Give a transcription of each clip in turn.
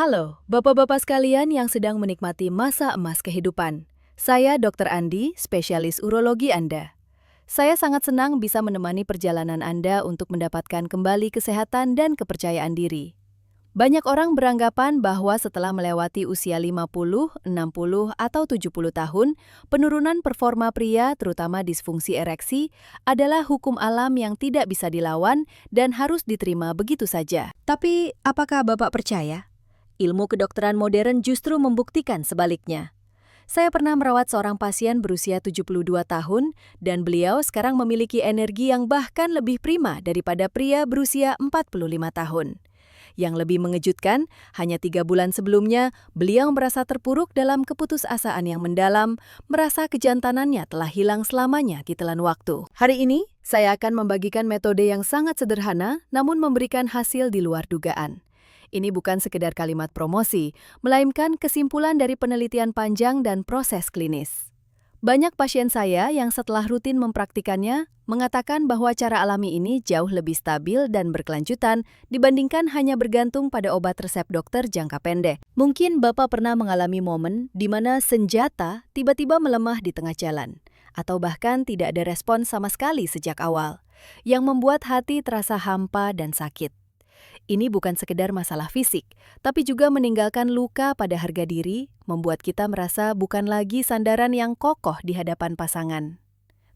Halo, bapak-bapak sekalian yang sedang menikmati masa emas kehidupan. Saya Dr. Andi, spesialis urologi Anda. Saya sangat senang bisa menemani perjalanan Anda untuk mendapatkan kembali kesehatan dan kepercayaan diri. Banyak orang beranggapan bahwa setelah melewati usia 50, 60, atau 70 tahun, penurunan performa pria, terutama disfungsi ereksi, adalah hukum alam yang tidak bisa dilawan dan harus diterima begitu saja. Tapi, apakah Bapak percaya? Ilmu kedokteran modern justru membuktikan sebaliknya. Saya pernah merawat seorang pasien berusia 72 tahun dan beliau sekarang memiliki energi yang bahkan lebih prima daripada pria berusia 45 tahun. Yang lebih mengejutkan, hanya 3 bulan sebelumnya, beliau merasa terpuruk dalam keputusasaan yang mendalam, merasa kejantanannya telah hilang selamanya di telan waktu. Hari ini, saya akan membagikan metode yang sangat sederhana, namun memberikan hasil di luar dugaan. Ini bukan sekedar kalimat promosi, melainkan kesimpulan dari penelitian panjang dan proses klinis. Banyak pasien saya yang setelah rutin mempraktikannya mengatakan bahwa cara alami ini jauh lebih stabil dan berkelanjutan dibandingkan hanya bergantung pada obat resep dokter jangka pendek. Mungkin Bapak pernah mengalami momen di mana senjata tiba-tiba melemah di tengah jalan, atau bahkan tidak ada respon sama sekali sejak awal, yang membuat hati terasa hampa dan sakit. Ini bukan sekedar masalah fisik, tapi juga meninggalkan luka pada harga diri, membuat kita merasa bukan lagi sandaran yang kokoh di hadapan pasangan.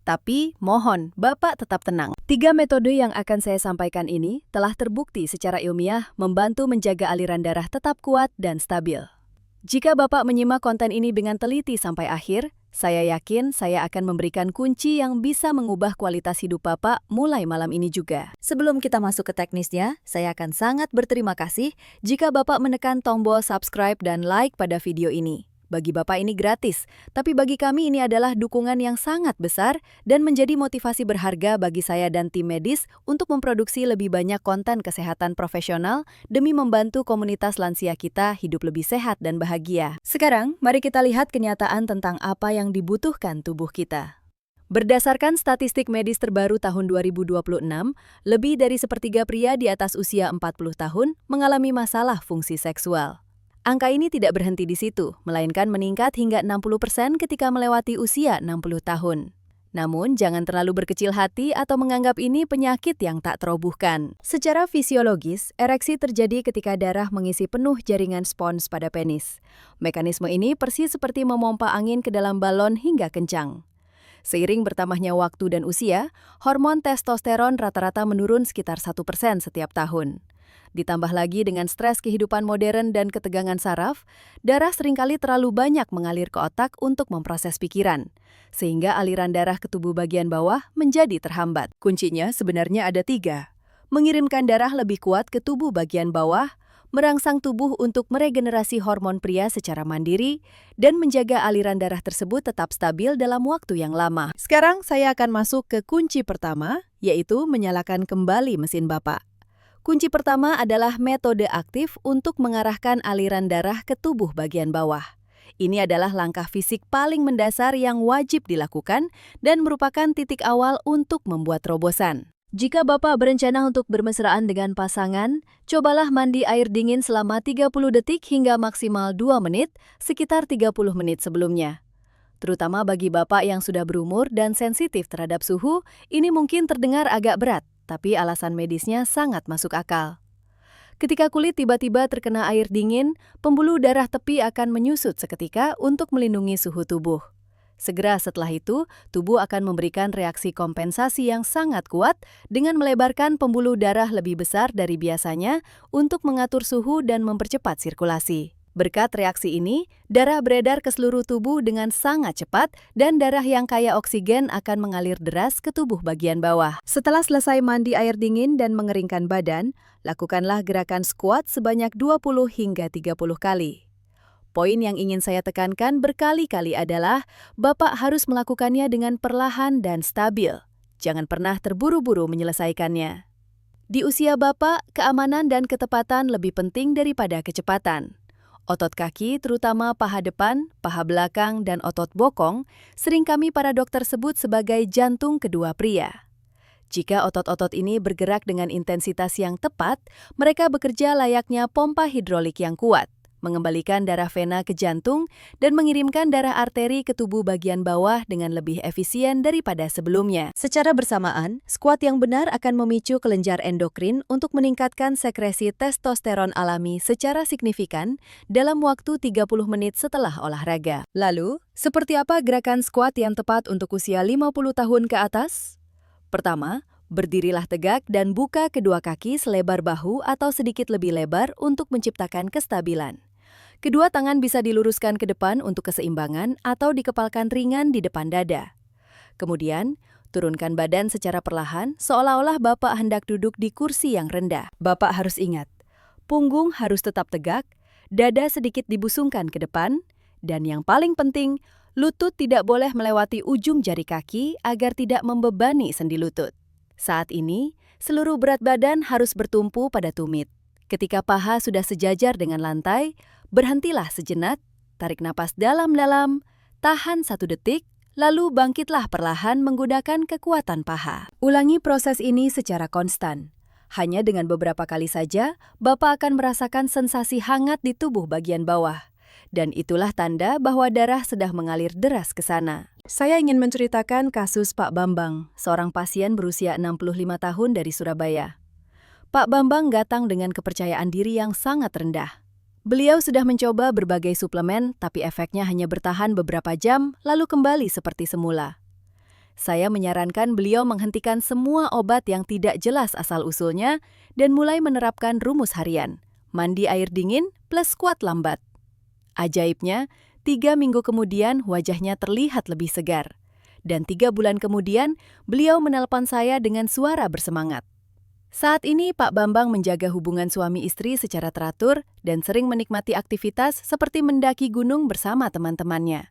Tapi, mohon, Bapak tetap tenang. 3 metode yang akan saya sampaikan ini telah terbukti secara ilmiah membantu menjaga aliran darah tetap kuat dan stabil. Jika Bapak menyimak konten ini dengan teliti sampai akhir, saya yakin saya akan memberikan kunci yang bisa mengubah kualitas hidup Bapak mulai malam ini juga. Sebelum kita masuk ke teknisnya, saya akan sangat berterima kasih jika Bapak menekan tombol subscribe dan like pada video ini. Bagi Bapak ini gratis, tapi bagi kami ini adalah dukungan yang sangat besar dan menjadi motivasi berharga bagi saya dan tim medis untuk memproduksi lebih banyak konten kesehatan profesional demi membantu komunitas lansia kita hidup lebih sehat dan bahagia. Sekarang, mari kita lihat kenyataan tentang apa yang dibutuhkan tubuh kita. Berdasarkan statistik medis terbaru tahun 2026, lebih dari sepertiga pria di atas usia 40 tahun mengalami masalah fungsi seksual. Angka ini tidak berhenti di situ, melainkan meningkat hingga 60% ketika melewati usia 60 tahun. Namun, jangan terlalu berkecil hati atau menganggap ini penyakit yang tak terobohkan. Secara fisiologis, ereksi terjadi ketika darah mengisi penuh jaringan spons pada penis. Mekanisme ini persis seperti memompa angin ke dalam balon hingga kencang. Seiring bertambahnya waktu dan usia, hormon testosteron rata-rata menurun sekitar 1% setiap tahun. Ditambah lagi dengan stres kehidupan modern dan ketegangan saraf, darah seringkali terlalu banyak mengalir ke otak untuk memproses pikiran, sehingga aliran darah ke tubuh bagian bawah menjadi terhambat. Kuncinya sebenarnya ada 3. Mengirimkan darah lebih kuat ke tubuh bagian bawah, merangsang tubuh untuk meregenerasi hormon pria secara mandiri, dan menjaga aliran darah tersebut tetap stabil dalam waktu yang lama. Sekarang saya akan masuk ke kunci pertama, yaitu menyalakan kembali mesin Bapak. Kunci pertama adalah metode aktif untuk mengarahkan aliran darah ke tubuh bagian bawah. Ini adalah langkah fisik paling mendasar yang wajib dilakukan dan merupakan titik awal untuk membuat terobosan. Jika Bapak berencana untuk bermesraan dengan pasangan, cobalah mandi air dingin selama 30 detik hingga maksimal 2 menit, sekitar 30 menit sebelumnya. Terutama bagi Bapak yang sudah berumur dan sensitif terhadap suhu, ini mungkin terdengar agak berat. Tapi alasan medisnya sangat masuk akal. Ketika kulit tiba-tiba terkena air dingin, pembuluh darah tepi akan menyusut seketika untuk melindungi suhu tubuh. Segera setelah itu, tubuh akan memberikan reaksi kompensasi yang sangat kuat dengan melebarkan pembuluh darah lebih besar dari biasanya untuk mengatur suhu dan mempercepat sirkulasi. Berkat reaksi ini, darah beredar ke seluruh tubuh dengan sangat cepat dan darah yang kaya oksigen akan mengalir deras ke tubuh bagian bawah. Setelah selesai mandi air dingin dan mengeringkan badan, lakukanlah gerakan squat sebanyak 20 hingga 30 kali. Poin yang ingin saya tekankan berkali-kali adalah Bapak harus melakukannya dengan perlahan dan stabil. Jangan pernah terburu-buru menyelesaikannya. Di usia Bapak, keamanan dan ketepatan lebih penting daripada kecepatan. Otot kaki, terutama paha depan, paha belakang, dan otot bokong, sering kami para dokter sebut sebagai jantung kedua pria. Jika otot-otot ini bergerak dengan intensitas yang tepat, mereka bekerja layaknya pompa hidrolik yang kuat, mengembalikan darah vena ke jantung dan mengirimkan darah arteri ke tubuh bagian bawah dengan lebih efisien daripada sebelumnya. Secara bersamaan, skuat yang benar akan memicu kelenjar endokrin untuk meningkatkan sekresi testosteron alami secara signifikan dalam waktu 30 menit setelah olahraga. Lalu, seperti apa gerakan skuat yang tepat untuk usia 50 tahun ke atas? Pertama, berdirilah tegak dan buka kedua kaki selebar bahu atau sedikit lebih lebar untuk menciptakan kestabilan. Kedua tangan bisa diluruskan ke depan untuk keseimbangan atau dikepalkan ringan di depan dada. Kemudian, turunkan badan secara perlahan seolah-olah Bapak hendak duduk di kursi yang rendah. Bapak harus ingat, punggung harus tetap tegak, dada sedikit dibusungkan ke depan, dan yang paling penting, lutut tidak boleh melewati ujung jari kaki agar tidak membebani sendi lutut. Saat ini, seluruh berat badan harus bertumpu pada tumit. Ketika paha sudah sejajar dengan lantai, berhentilah sejenak, tarik napas dalam-dalam, tahan 1 detik, lalu bangkitlah perlahan menggunakan kekuatan paha. Ulangi proses ini secara konstan. Hanya dengan beberapa kali saja, Bapak akan merasakan sensasi hangat di tubuh bagian bawah. Dan itulah tanda bahwa darah sedang mengalir deras ke sana. Saya ingin menceritakan kasus Pak Bambang, seorang pasien berusia 65 tahun dari Surabaya. Pak Bambang datang dengan kepercayaan diri yang sangat rendah. Beliau sudah mencoba berbagai suplemen, tapi efeknya hanya bertahan beberapa jam, lalu kembali seperti semula. Saya menyarankan beliau menghentikan semua obat yang tidak jelas asal-usulnya dan mulai menerapkan rumus harian, mandi air dingin plus kuat lambat. Ajaibnya, 3 minggu kemudian wajahnya terlihat lebih segar. Dan 3 bulan kemudian, beliau menelpon saya dengan suara bersemangat. Saat ini, Pak Bambang menjaga hubungan suami istri secara teratur dan sering menikmati aktivitas seperti mendaki gunung bersama teman-temannya.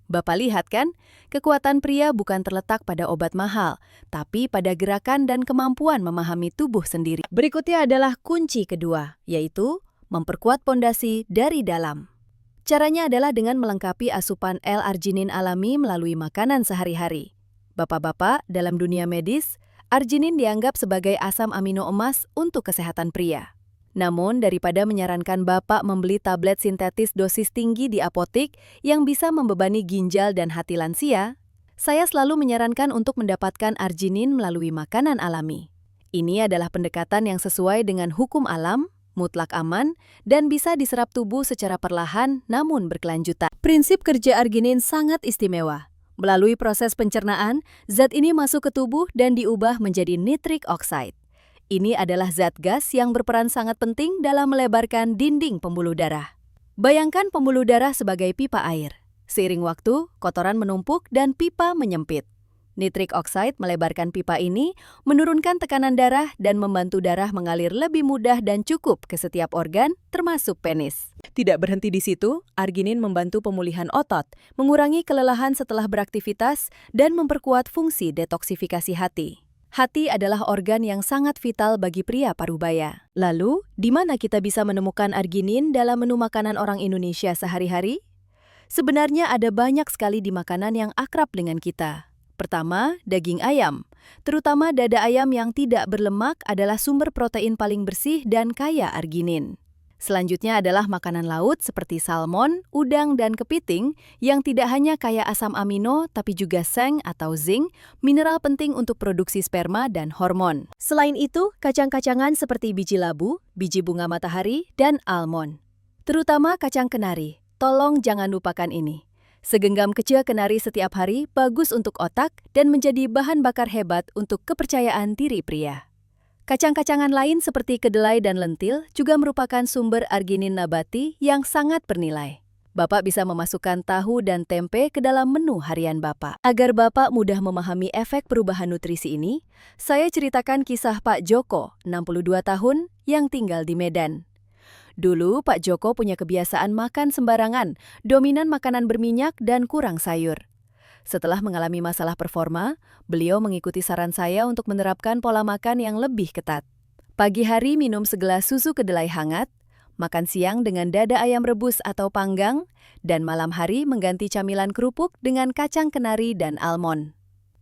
Bapak lihat kan, kekuatan pria bukan terletak pada obat mahal, tapi pada gerakan dan kemampuan memahami tubuh sendiri. Berikutnya adalah kunci kedua, yaitu memperkuat pondasi dari dalam. Caranya adalah dengan melengkapi asupan L-arginin alami melalui makanan sehari-hari. Bapak-bapak, dalam dunia medis, arginin dianggap sebagai asam amino emas untuk kesehatan pria. Namun, daripada menyarankan Bapak membeli tablet sintetis dosis tinggi di apotik yang bisa membebani ginjal dan hati lansia, saya selalu menyarankan untuk mendapatkan arginin melalui makanan alami. Ini adalah pendekatan yang sesuai dengan hukum alam, mutlak aman, dan bisa diserap tubuh secara perlahan namun berkelanjutan. Prinsip kerja arginin sangat istimewa. Melalui proses pencernaan, zat ini masuk ke tubuh dan diubah menjadi nitric oxide. Ini adalah zat gas yang berperan sangat penting dalam melebarkan dinding pembuluh darah. Bayangkan pembuluh darah sebagai pipa air. Seiring waktu, kotoran menumpuk dan pipa menyempit. Nitric oxide melebarkan pipa ini, menurunkan tekanan darah dan membantu darah mengalir lebih mudah dan cukup ke setiap organ, termasuk penis. Tidak berhenti di situ, arginin membantu pemulihan otot, mengurangi kelelahan setelah beraktivitas, dan memperkuat fungsi detoksifikasi hati. Hati adalah organ yang sangat vital bagi pria parubaya. Lalu, di mana kita bisa menemukan arginin dalam menu makanan orang Indonesia sehari-hari? Sebenarnya ada banyak sekali di makanan yang akrab dengan kita. Pertama, daging ayam. Terutama dada ayam yang tidak berlemak adalah sumber protein paling bersih dan kaya arginin. Selanjutnya adalah makanan laut seperti salmon, udang, dan kepiting yang tidak hanya kaya asam amino tapi juga seng atau zinc, mineral penting untuk produksi sperma dan hormon. Selain itu, kacang-kacangan seperti biji labu, biji bunga matahari, dan almond. Terutama kacang kenari. Tolong jangan lupakan ini. Segenggam kecil kenari setiap hari bagus untuk otak dan menjadi bahan bakar hebat untuk kepercayaan diri pria. Kacang-kacangan lain seperti kedelai dan lentil juga merupakan sumber arginin nabati yang sangat bernilai. Bapak bisa memasukkan tahu dan tempe ke dalam menu harian Bapak. Agar Bapak mudah memahami efek perubahan nutrisi ini, saya ceritakan kisah Pak Joko, 62 tahun, yang tinggal di Medan. Dulu, Pak Joko punya kebiasaan makan sembarangan, dominan makanan berminyak dan kurang sayur. Setelah mengalami masalah performa, beliau mengikuti saran saya untuk menerapkan pola makan yang lebih ketat. Pagi hari minum segelas susu kedelai hangat, makan siang dengan dada ayam rebus atau panggang, dan malam hari mengganti camilan kerupuk dengan kacang kenari dan almond.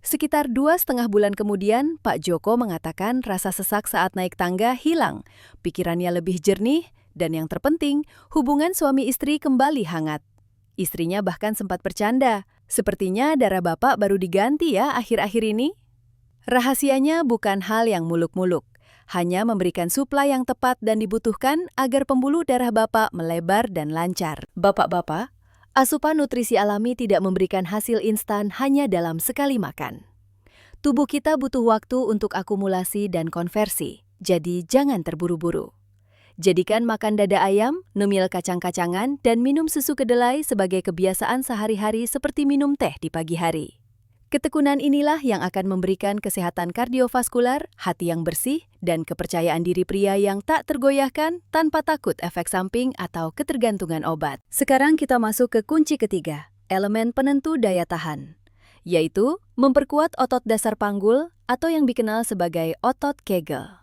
Sekitar 2,5 bulan kemudian, Pak Joko mengatakan rasa sesak saat naik tangga hilang, pikirannya lebih jernih, dan yang terpenting, hubungan suami istri kembali hangat. Istrinya bahkan sempat bercanda, sepertinya darah Bapak baru diganti ya akhir-akhir ini. Rahasianya bukan hal yang muluk-muluk, hanya memberikan suplai yang tepat dan dibutuhkan agar pembuluh darah Bapak melebar dan lancar. Bapak-bapak, asupan nutrisi alami tidak memberikan hasil instan hanya dalam sekali makan. Tubuh kita butuh waktu untuk akumulasi dan konversi, jadi jangan terburu-buru. Jadikan makan dada ayam, nemil kacang-kacangan, dan minum susu kedelai sebagai kebiasaan sehari-hari seperti minum teh di pagi hari. Ketekunan inilah yang akan memberikan kesehatan kardiovaskular, hati yang bersih, dan kepercayaan diri pria yang tak tergoyahkan tanpa takut efek samping atau ketergantungan obat. Sekarang kita masuk ke kunci ketiga, elemen penentu daya tahan, yaitu memperkuat otot dasar panggul atau yang dikenal sebagai otot Kegel.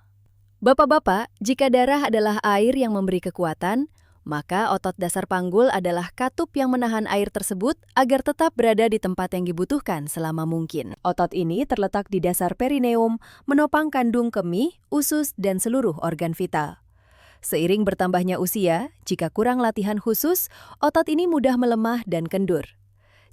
Bapak-bapak, jika darah adalah air yang memberi kekuatan, maka otot dasar panggul adalah katup yang menahan air tersebut agar tetap berada di tempat yang dibutuhkan selama mungkin. Otot ini terletak di dasar perineum, menopang kandung kemih, usus, dan seluruh organ vital. Seiring bertambahnya usia, jika kurang latihan khusus, otot ini mudah melemah dan kendur.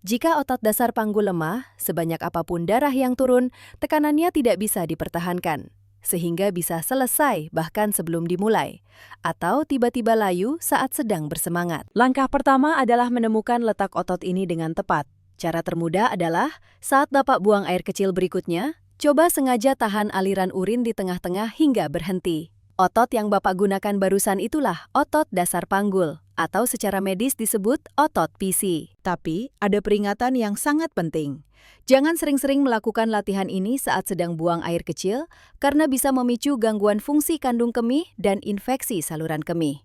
Jika otot dasar panggul lemah, sebanyak apapun darah yang turun, tekanannya tidak bisa dipertahankan, sehingga bisa selesai bahkan sebelum dimulai, atau tiba-tiba layu saat sedang bersemangat. Langkah pertama adalah menemukan letak otot ini dengan tepat. Cara termudah adalah, saat Bapak buang air kecil berikutnya, coba sengaja tahan aliran urin di tengah-tengah hingga berhenti. Otot yang Bapak gunakan barusan itulah otot dasar panggul, atau secara medis disebut otot PC. Tapi, ada peringatan yang sangat penting. Jangan sering-sering melakukan latihan ini saat sedang buang air kecil, karena bisa memicu gangguan fungsi kandung kemih dan infeksi saluran kemih.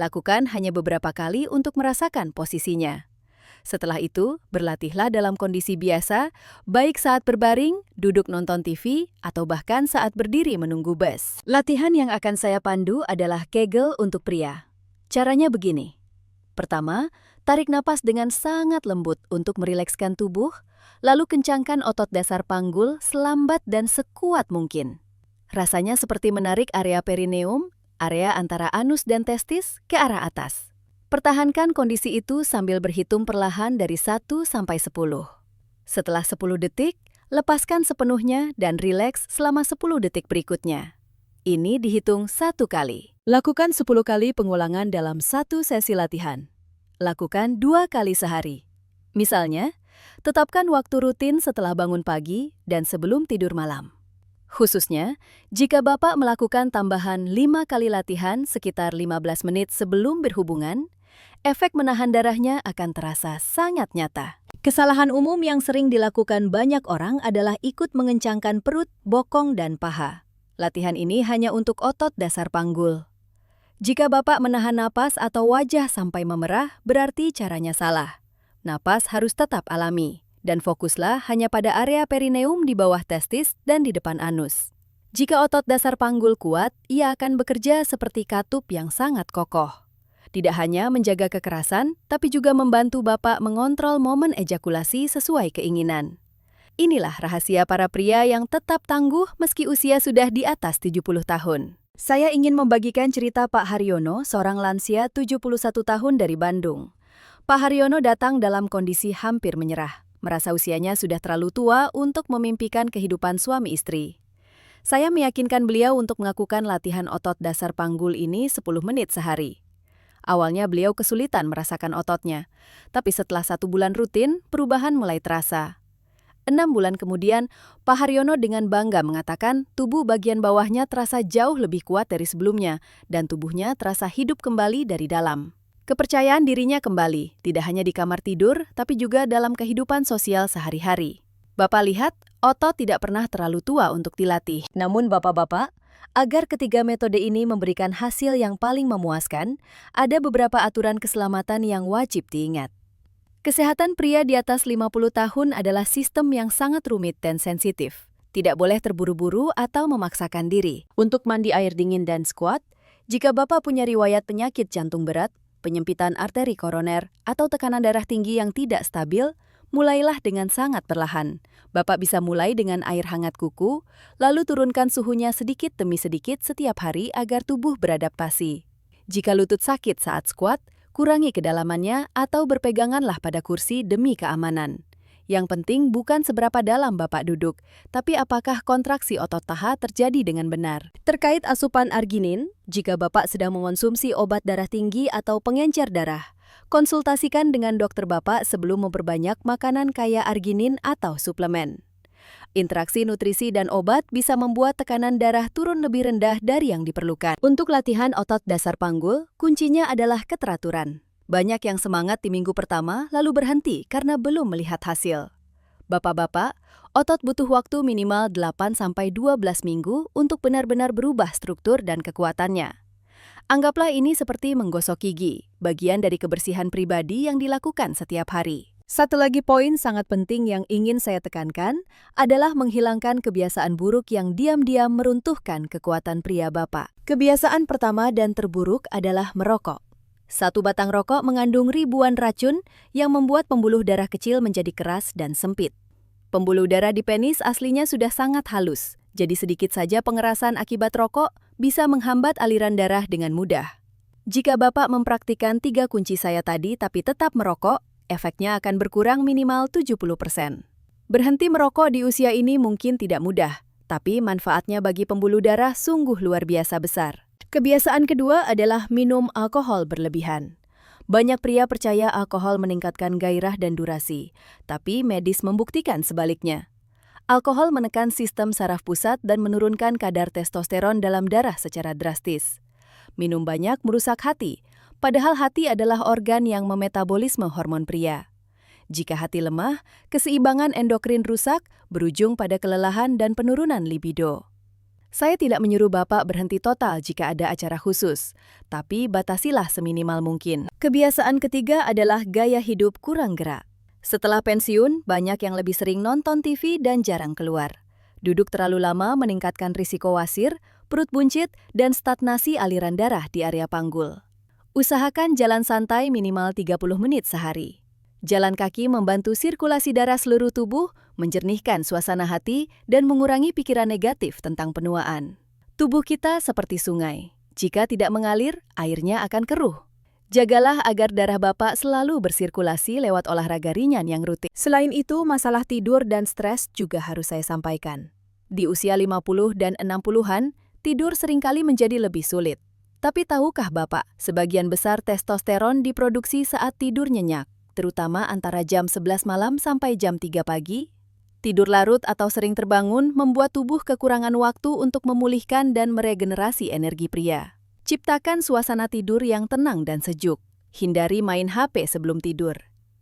Lakukan hanya beberapa kali untuk merasakan posisinya. Setelah itu, berlatihlah dalam kondisi biasa, baik saat berbaring, duduk nonton TV, atau bahkan saat berdiri menunggu bus. Latihan yang akan saya pandu adalah Kegel untuk pria. Caranya begini. Pertama, tarik napas dengan sangat lembut untuk merilekskan tubuh, lalu kencangkan otot dasar panggul selambat dan sekuat mungkin. Rasanya seperti menarik area perineum, area antara anus dan testis, ke arah atas. Pertahankan kondisi itu sambil berhitung perlahan dari 1 sampai 10. Setelah 10 detik, lepaskan sepenuhnya dan rileks selama 10 detik berikutnya. Ini dihitung 1 kali. Lakukan 10 kali pengulangan dalam 1 sesi latihan. Lakukan 2 kali sehari. Misalnya, tetapkan waktu rutin setelah bangun pagi dan sebelum tidur malam. Khususnya, jika Bapak melakukan tambahan 5 kali latihan sekitar 15 menit sebelum berhubungan, efek menahan darahnya akan terasa sangat nyata. Kesalahan umum yang sering dilakukan banyak orang adalah ikut mengencangkan perut, bokong, dan paha. Latihan ini hanya untuk otot dasar panggul. Jika Bapak menahan napas atau wajah sampai memerah, berarti caranya salah. Napas harus tetap alami, dan fokuslah hanya pada area perineum di bawah testis dan di depan anus. Jika otot dasar panggul kuat, ia akan bekerja seperti katup yang sangat kokoh. Tidak hanya menjaga kekerasan, tapi juga membantu Bapak mengontrol momen ejakulasi sesuai keinginan. Inilah rahasia para pria yang tetap tangguh meski usia sudah di atas 70 tahun. Saya ingin membagikan cerita Pak Haryono, seorang lansia 71 tahun dari Bandung. Pak Haryono datang dalam kondisi hampir menyerah, merasa usianya sudah terlalu tua untuk memimpikan kehidupan suami istri. Saya meyakinkan beliau untuk melakukan latihan otot dasar panggul ini 10 menit sehari. Awalnya beliau kesulitan merasakan ototnya, tapi setelah 1 bulan rutin, perubahan mulai terasa. 6 bulan kemudian, Pak Haryono dengan bangga mengatakan tubuh bagian bawahnya terasa jauh lebih kuat dari sebelumnya, dan tubuhnya terasa hidup kembali dari dalam. Kepercayaan dirinya kembali, tidak hanya di kamar tidur, tapi juga dalam kehidupan sosial sehari-hari. Bapak lihat, otot tidak pernah terlalu tua untuk dilatih. Namun bapak-bapak, agar ketiga metode ini memberikan hasil yang paling memuaskan, ada beberapa aturan keselamatan yang wajib diingat. Kesehatan pria di atas 50 tahun adalah sistem yang sangat rumit dan sensitif. Tidak boleh terburu-buru atau memaksakan diri. Untuk mandi air dingin dan squat, jika Bapak punya riwayat penyakit jantung berat, penyempitan arteri koroner, atau tekanan darah tinggi yang tidak stabil, Mulailah dengan sangat perlahan. Bapak bisa mulai dengan air hangat kuku, lalu turunkan suhunya sedikit demi sedikit setiap hari agar tubuh beradaptasi. Jika lutut sakit saat squat, kurangi kedalamannya atau berpeganganlah pada kursi demi keamanan. Yang penting bukan seberapa dalam Bapak duduk, tapi apakah kontraksi otot paha terjadi dengan benar. Terkait asupan arginin, jika Bapak sedang mengonsumsi obat darah tinggi atau pengencer darah, konsultasikan dengan dokter Bapak sebelum memperbanyak makanan kaya arginin atau suplemen. Interaksi nutrisi dan obat bisa membuat tekanan darah turun lebih rendah dari yang diperlukan. Untuk latihan otot dasar panggul, kuncinya adalah keteraturan. Banyak yang semangat di minggu pertama lalu berhenti karena belum melihat hasil. Bapak-bapak, otot butuh waktu minimal 8-12 minggu untuk benar-benar berubah struktur dan kekuatannya. Anggaplah ini seperti menggosok gigi, bagian dari kebersihan pribadi yang dilakukan setiap hari. Satu lagi poin sangat penting yang ingin saya tekankan adalah menghilangkan kebiasaan buruk yang diam-diam meruntuhkan kekuatan pria Bapak. Kebiasaan pertama dan terburuk adalah merokok. Satu batang rokok mengandung ribuan racun yang membuat pembuluh darah kecil menjadi keras dan sempit. Pembuluh darah di penis aslinya sudah sangat halus, jadi sedikit saja pengerasan akibat rokok bisa menghambat aliran darah dengan mudah. Jika Bapak mempraktikkan 3 kunci saya tadi tapi tetap merokok, efeknya akan berkurang minimal 70%. Berhenti merokok di usia ini mungkin tidak mudah, tapi manfaatnya bagi pembuluh darah sungguh luar biasa besar. Kebiasaan kedua adalah minum alkohol berlebihan. Banyak pria percaya alkohol meningkatkan gairah dan durasi, tapi medis membuktikan sebaliknya. Alkohol menekan sistem saraf pusat dan menurunkan kadar testosteron dalam darah secara drastis. Minum banyak merusak hati, padahal hati adalah organ yang memetabolisme hormon pria. Jika hati lemah, keseimbangan endokrin rusak, berujung pada kelelahan dan penurunan libido. Saya tidak menyuruh Bapak berhenti total jika ada acara khusus, tapi batasilah seminimal mungkin. Kebiasaan ketiga adalah gaya hidup kurang gerak. Setelah pensiun, banyak yang lebih sering nonton TV dan jarang keluar. Duduk terlalu lama meningkatkan risiko wasir, perut buncit, dan stagnasi aliran darah di area panggul. Usahakan jalan santai minimal 30 menit sehari. Jalan kaki membantu sirkulasi darah seluruh tubuh, menjernihkan suasana hati, dan mengurangi pikiran negatif tentang penuaan. Tubuh kita seperti sungai. Jika tidak mengalir, airnya akan keruh. Jagalah agar darah Bapak selalu bersirkulasi lewat olahraga ringan yang rutin. Selain itu, masalah tidur dan stres juga harus saya sampaikan. Di usia 50 dan 60-an, tidur seringkali menjadi lebih sulit. Tapi tahukah Bapak, sebagian besar testosteron diproduksi saat tidur nyenyak, terutama antara jam 11 malam sampai jam 3 pagi? Tidur larut atau sering terbangun membuat tubuh kekurangan waktu untuk memulihkan dan meregenerasi energi pria. Ciptakan suasana tidur yang tenang dan sejuk. Hindari main HP sebelum tidur.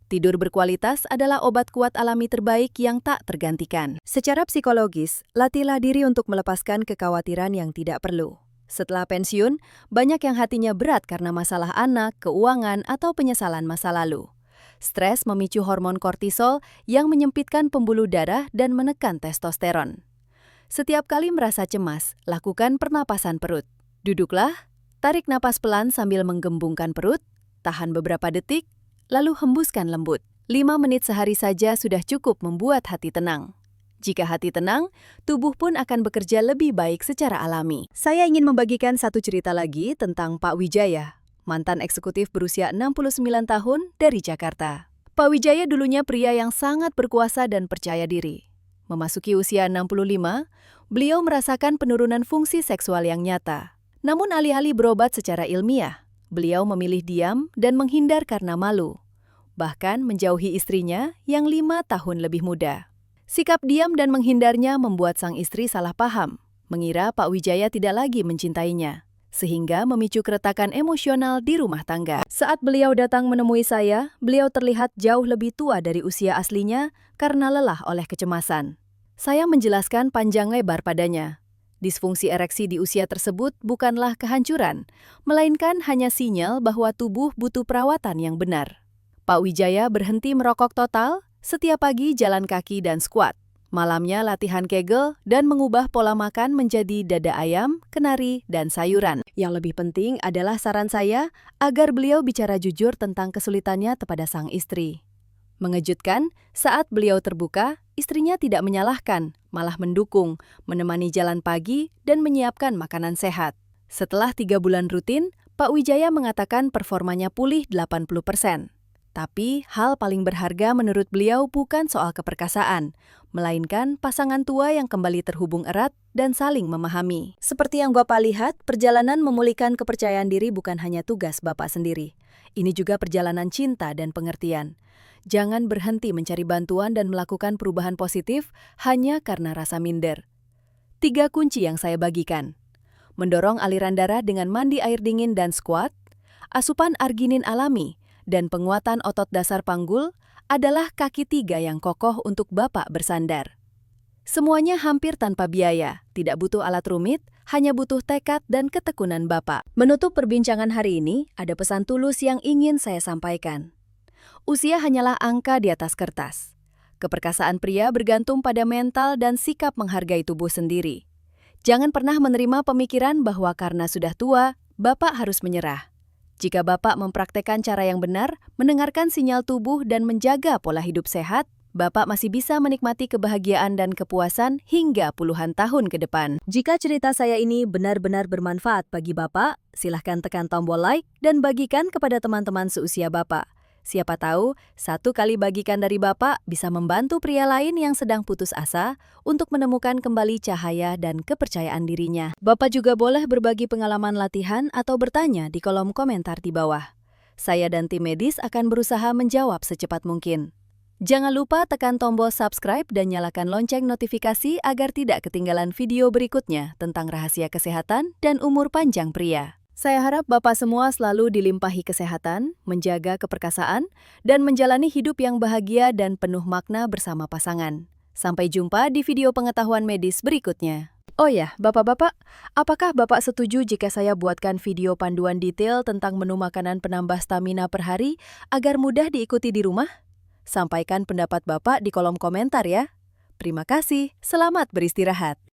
Tidur berkualitas adalah obat kuat alami terbaik yang tak tergantikan. Secara psikologis, latihlah diri untuk melepaskan kekhawatiran yang tidak perlu. Setelah pensiun, banyak yang hatinya berat karena masalah anak, keuangan, atau penyesalan masa lalu. Stres memicu hormon kortisol yang menyempitkan pembuluh darah dan menekan testosteron. Setiap kali merasa cemas, lakukan pernapasan perut. Duduklah, tarik napas pelan sambil menggembungkan perut, tahan beberapa detik, lalu hembuskan lembut. 5 menit sehari saja sudah cukup membuat hati tenang. Jika hati tenang, tubuh pun akan bekerja lebih baik secara alami. Saya ingin membagikan satu cerita lagi tentang Pak Wijaya, mantan eksekutif berusia 69 tahun dari Jakarta. Pak Wijaya dulunya pria yang sangat berkuasa dan percaya diri. Memasuki usia 65, beliau merasakan penurunan fungsi seksual yang nyata. Namun alih-alih berobat secara ilmiah, beliau memilih diam dan menghindar karena malu. Bahkan menjauhi istrinya yang 5 tahun lebih muda. Sikap diam dan menghindarnya membuat sang istri salah paham, mengira Pak Wijaya tidak lagi mencintainya, sehingga memicu keretakan emosional di rumah tangga. Saat beliau datang menemui saya, beliau terlihat jauh lebih tua dari usia aslinya karena lelah oleh kecemasan. Saya menjelaskan panjang lebar padanya. Disfungsi ereksi di usia tersebut bukanlah kehancuran, melainkan hanya sinyal bahwa tubuh butuh perawatan yang benar. Pak Wijaya berhenti merokok total, setiap pagi jalan kaki dan squat. Malamnya latihan kegel dan mengubah pola makan menjadi dada ayam, kenari, dan sayuran. Yang lebih penting adalah saran saya agar beliau bicara jujur tentang kesulitannya kepada sang istri. Mengejutkan, saat beliau terbuka, istrinya tidak menyalahkan, malah mendukung, menemani jalan pagi, dan menyiapkan makanan sehat. Setelah 3 bulan rutin, Pak Wijaya mengatakan performanya pulih 80%. Tapi hal paling berharga menurut beliau bukan soal keperkasaan, melainkan pasangan tua yang kembali terhubung erat dan saling memahami. Seperti yang Bapak lihat, perjalanan memulihkan kepercayaan diri bukan hanya tugas Bapak sendiri. Ini juga perjalanan cinta dan pengertian. Jangan berhenti mencari bantuan dan melakukan perubahan positif hanya karena rasa minder. 3 kunci yang saya bagikan. Mendorong aliran darah dengan mandi air dingin dan squat, asupan arginin alami, dan penguatan otot dasar panggul adalah kaki 3 yang kokoh untuk Bapak bersandar. Semuanya hampir tanpa biaya, tidak butuh alat rumit, hanya butuh tekad dan ketekunan Bapak. Menutup perbincangan hari ini, ada pesan tulus yang ingin saya sampaikan. Usia hanyalah angka di atas kertas. Keperkasaan pria bergantung pada mental dan sikap menghargai tubuh sendiri. Jangan pernah menerima pemikiran bahwa karena sudah tua, Bapak harus menyerah. Jika Bapak mempraktekkan cara yang benar, mendengarkan sinyal tubuh dan menjaga pola hidup sehat, Bapak masih bisa menikmati kebahagiaan dan kepuasan hingga puluhan tahun ke depan. Jika cerita saya ini benar-benar bermanfaat bagi Bapak, silahkan tekan tombol like dan bagikan kepada teman-teman seusia Bapak. Siapa tahu, 1 kali bagikan dari Bapak bisa membantu pria lain yang sedang putus asa untuk menemukan kembali cahaya dan kepercayaan dirinya. Bapak juga boleh berbagi pengalaman latihan atau bertanya di kolom komentar di bawah. Saya dan tim medis akan berusaha menjawab secepat mungkin. Jangan lupa tekan tombol subscribe dan nyalakan lonceng notifikasi agar tidak ketinggalan video berikutnya tentang rahasia kesehatan dan umur panjang pria. Saya harap Bapak semua selalu dilimpahi kesehatan, menjaga keperkasaan, dan menjalani hidup yang bahagia dan penuh makna bersama pasangan. Sampai jumpa di video pengetahuan medis berikutnya. Oh ya, Bapak-Bapak, apakah Bapak setuju jika saya buatkan video panduan detail tentang menu makanan penambah stamina per hari agar mudah diikuti di rumah? Sampaikan pendapat Bapak di kolom komentar ya. Terima kasih, selamat beristirahat.